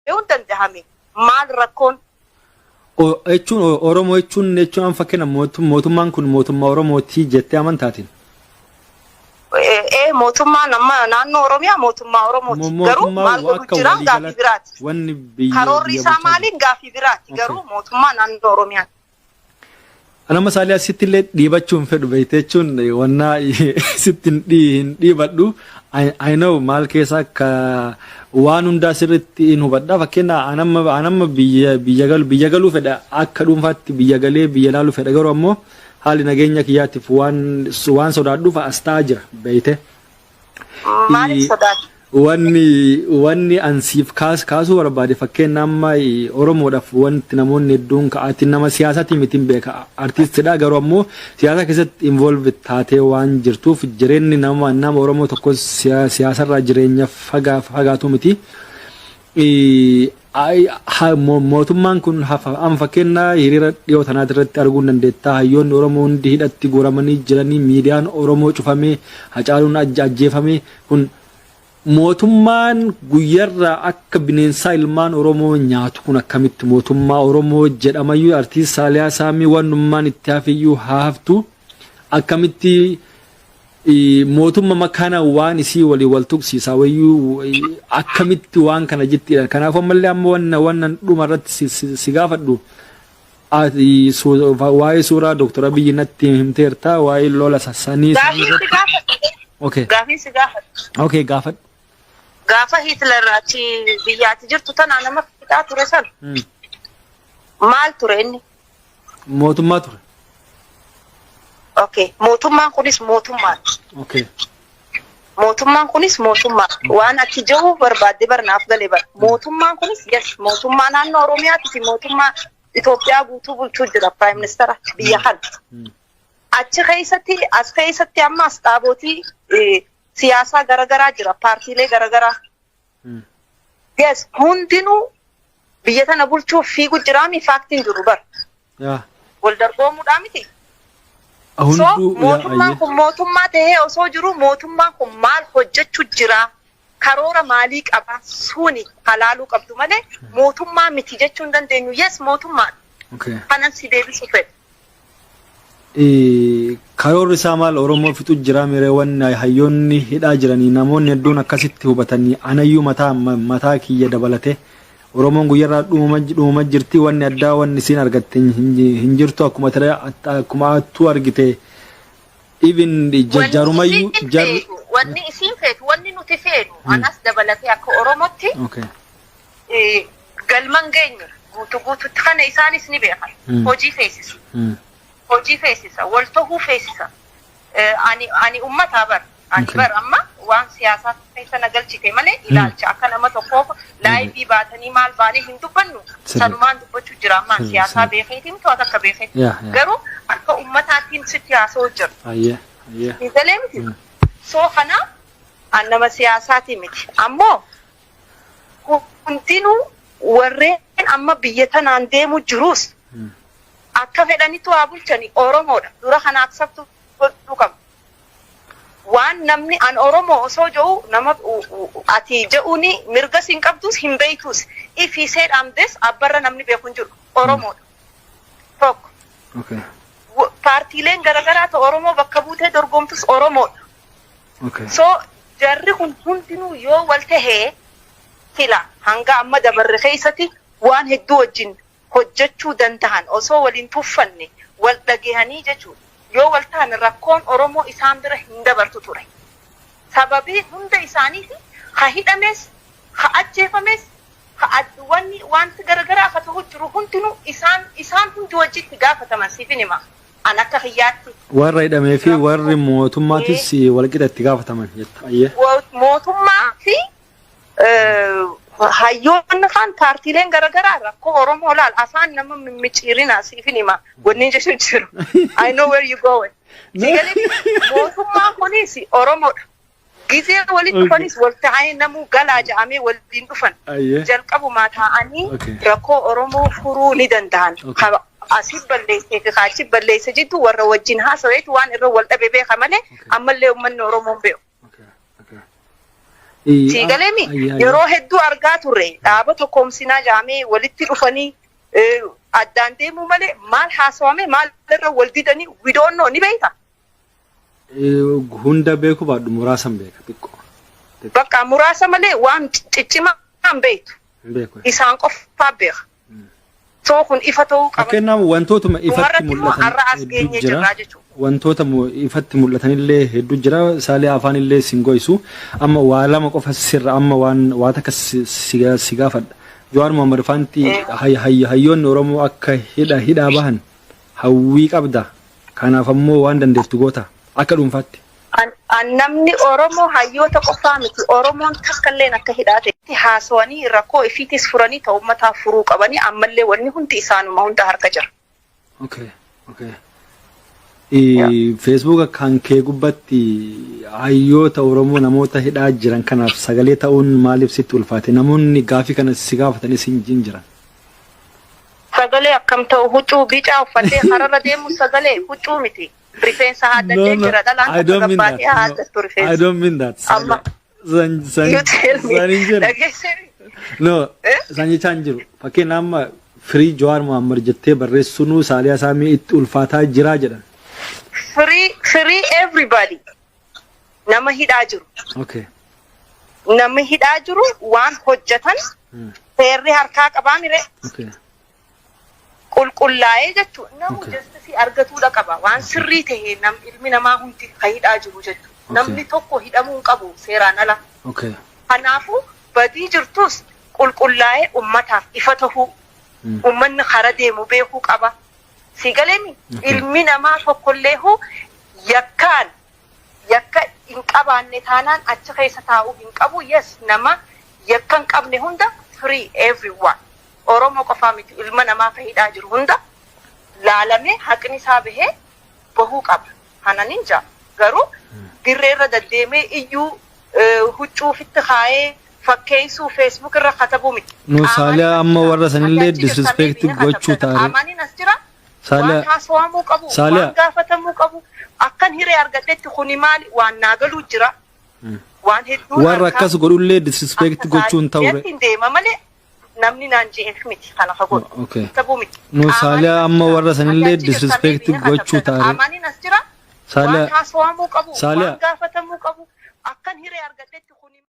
يوندن دهامي مال ركون jechuun Oromoo jechuun an fakkeenya mootummaan kun mootummaa Oromooti jettee amantaati. mootummaa naannoo Oromiyaa mootummaa Oromooti garuu maal godhu jira gaafii biraati. Wanni biyya karoorri isaa maaliin gaafii biraati garuu mootummaa naannoo Oromiyaati. Ana masaalee asitti illee dhiibachuun fedhu beekte jechuun wannaa sitti hin dhiibadhu. I know maal keessa akka waan hundaa sirriitti hin hubadha. Fakkeenya anamma biyya galuu fedha akka dhuunfaatti biyya galee biyya laaluu fedha garuu ammoo haalli nageenya kiyyaatiif waan sodaadhuuf as ta'aa jira beekte. Maaliif sodaatu? Wanni ansiif kaasuu barbaade fakkeenya amma Oromoodhaaf wanti namoonni hedduun ka'aatti nama siyaasaatiin miti beeka artiistidha garuu ammoo siyaasa keessatti involve taatee waan jirtuuf jireenyi nama Oromoo tokko siyaasarraa jireenya fagaatu miti. Mootummaan kun an fakkeenya hiriira dhiyoo tanaati irratti arguu dandeetta hayyoonni Oromoo hundi hidhatti guuramanii jiranii miidiyaan Oromoo cufamee Hacaaluun ajjeefamee kun mootummaan guyyarraa akka bineensaa ilmaan Oromoo nyaatu kun akkamitti mootummaa Oromoo jedhamayyuu artiist Saaliyaa Saamii wannummaan itti hafiyyuu haftu akkamitti mootummaa makaana waan isii walii wal tuqsiisa wayyuu akkamitti waan kana jettidha. Kanaaf ammallee amma wannan dhuma irratti si gaafadhu waa'ee suuraa Dr. Abiyyi natti himteerta waa'ee lola sassanii. Gaafii si gaafadhu. Okay gaafadhu. Gaafa Hitler achi biyyaatti jirtu tana nama fixaa ture san maal ture inni? Mootummaa ture. Okay, mootummaan kunis mootummaa. Okay. Mootummaan kunis mootummaa. Waan achi jiru barbaadde barnaaf galee bara. Mootummaan kunis yes mootummaa naannoo Oromiyaati fi mootummaa Itoophiyaa guutuu bulchuu jira Prime Minister biyya kana. Achi keessatti amma asxaabotii siyaasaa garagaraa jira paartiilee garagaraa. Yes hundinuu biyya tana bulchuuf fiigu jiraami faaktiin jiru bar. Wal dargoomuudhaa miti. So mootummaan kun mootummaa ta'ee osoo jiru mootummaan kun maal hojjechuu jira karoora maalii qaba suni halaaluu qabdu malee mootummaa miti jechuu hin dandeenyu. Yes mootummaa. Kanan si deebisuu fedha. Karoorri isaa maal Oromoo fixu jira mireewwan hayyoonni hidhaa jiranii namoonni hedduun akkasitti hubatanii anayyuu mataa kiyya dabalate Oromoon guyyarraa dhumuma jirti wanni addaa wanni siin argatte hin jirtu akkuma attuu argite even jajjarumayyuu wanni isiin feetu wanni nuti feenu anas dabalate akka Oromootti galman geenye guutuutti kana isaanis ni beekan hojii feesisu. Hojii feesisa wal ta'uu feesisa ani ummata bar amma waan siyaasaa keessa nagalchite malee ilaalcha akka nama tokkoof laayivii baatanii maal baanee hin dubbannu sanumaan dubbachuu jira amma siyaasaa beekeetiin to'ata akka beekeetti garuu akka ummataattiin sitti haasa'u jira. Nigalee miti soo kana an nama siyaasaati miti ammoo hundinuu warreen amma biyya tanaan deemu jirus akka fedhanitu waa bulchani Oromoodha dura kana aksabtu godhuu qabu. Waan namni an Oromoo osoo jiru nama ati je'uuni mirga siin qabdus hin beektus if he said I'm this abbarra namni beeku hin jiru Oromoodha. Tokko. Paartiileen garagaraa ta'u Oromoo bakka buutee dorgomtus Oromoodha. So jarri kun hundinuu yoo wal tahee fila hanga amma dabarre keessatti waan hedduu wajjin hojjechuu danda'an osoo waliin tuffanne wal dhagahanii jechuudha. Yoo wal ta'an rakkoon Oromoo isaan bira hin dabartu ture. Sababii hunda isaaniiti ha hidhames ha ajjeefames ha wanti garagaraa akka ta'u jiru hundinuu isaan hundi wajjitti gaafataman siifin hima. An akka hiyyaatti. Warra hidhamee fi warri mootummaatis walqixatti gaafataman jetta. Mootummaa fi hayyoonni kan paartiileen garagaraa rakkoo Oromoo laal afaan nama mimmichiirina siifin hima wanni jechuun jiru. I know where you going. Sigalee mootummaa kunis Oromoodha. Gizee walitti dhufanis wal ta'anii namuu galaa ja'amee waliin dhufan. Jalqabumaa ta'anii rakkoo Oromoo furuu ni danda'an. Asii balleessee fi kaachi balleessee jirtu warra wajjin haasaweetu waan irra wal dhabe beeka malee ammallee uummanni Oromoo beeku. Siigalemi yeroo hedduu argaa turre dhaaba tokkoomsinaa jaamee walitti dhufanii addaan deemuu malee maal haasawame maal irra wal didanii we don't know ni beekta. Hunda beeku baadhu muraasan beeka xiqqoo. Bakka muraasa malee waan ciccimaa hin beektu. Isaan qofaa beeka. Soo kun ifa ta'uu qaba. Kennaam wantootuma ifatti mul'atan jira. Wantoota ifatti mul'atanillee hedduu jira. Saalee afaanillee singoisu. Amma waa lama qofa sirra amma waan takka si gaafadha. Jawaar Mohammad Faanti hayyoonni Oromoo akka hidhaa bahan hawwii qabda. Kanaaf ammoo waan dandeeftu goota akka dhuunfaatti. Namni Oromoo hayyoota qofaa miti. Oromoon takkalleen akka hidhaate haasawanii rakkoo ifiitis furanii ta'u uummataa furuu qabanii ammallee wanni hundi isaanuma hunda harka jira. Okay. Facebook kan kee gubbatti hayyoota Oromoo namoota hidhaa jiran kanaaf sagalee ta'uun maaliif sitti ulfaate? Namoonni gaafii kana si gaafatanis hin jiran. Sagalee akkam ta'u huccuu bicaa uffatee hararra deemu sagalee huccuu miti. Rifeensa haaddatee jira dhalaan gabbaatee haaddattu rifeensa. I don't mean that. Amma. No, sanjichaan jiru. Fakkiin amma Free Jawaar Mohammad jettee barreessuun Saaliyaa Saamii itti ulfaataa jiraa jedhan. Free everybody. Nama hidhaa jiru. Okay. Nama hidhaa jiru waan hojjetan seerri harkaa qabaa mire. Okay. Qulqullaa'ee jechuun namu justice argatuudha qaba. Waan sirrii ta'e ilmi namaa hundi kan hidhaa jiru jechuudha. Namni tokko hidhamuu qabu seeraan ala. Okay. Kanaafuu badii jirtus qulqullaa'ee ummataaf ifa tahuu ummanni kara deemu beekuu qaba. Sigaleemi ilmi namaa tokkollee yakka hin qabaanne taanaan achi keessa taa'uu hin qabu. Yes nama yakka hin qabne hunda free everyone. Oromoo qofaa miti ilma namaa hidhaa jiru hunda laalamee haqni isaa bahee bahuu qaba. Hananin jaa garuu dirreerra deddeemee iyyuu huccuu fitti kaayee fakkeessuu Facebook irra katabuu miti. No Saaliyaa amma warra sanillee disrespect gochuu taare. Amaniin as jira. Saaliyaa haasawamuu qabu. Waan gaafatamuu qabu. Akkan hiree argadhetti kuni maali waan naagaluu jira. Waan hedduu warra akkas godhullee disrespect gochuun ta'ure. Deema malee namni naan je'eef miti kana fagoon. Okay. Tabuu miti. No Saaliyaa amma warra sanillee disrespect gochuu taare. Amaniin as jira. Saaliyaa haasawamuu qabu. Waan gaafatamuu qabu. Akkan hiree argadhetti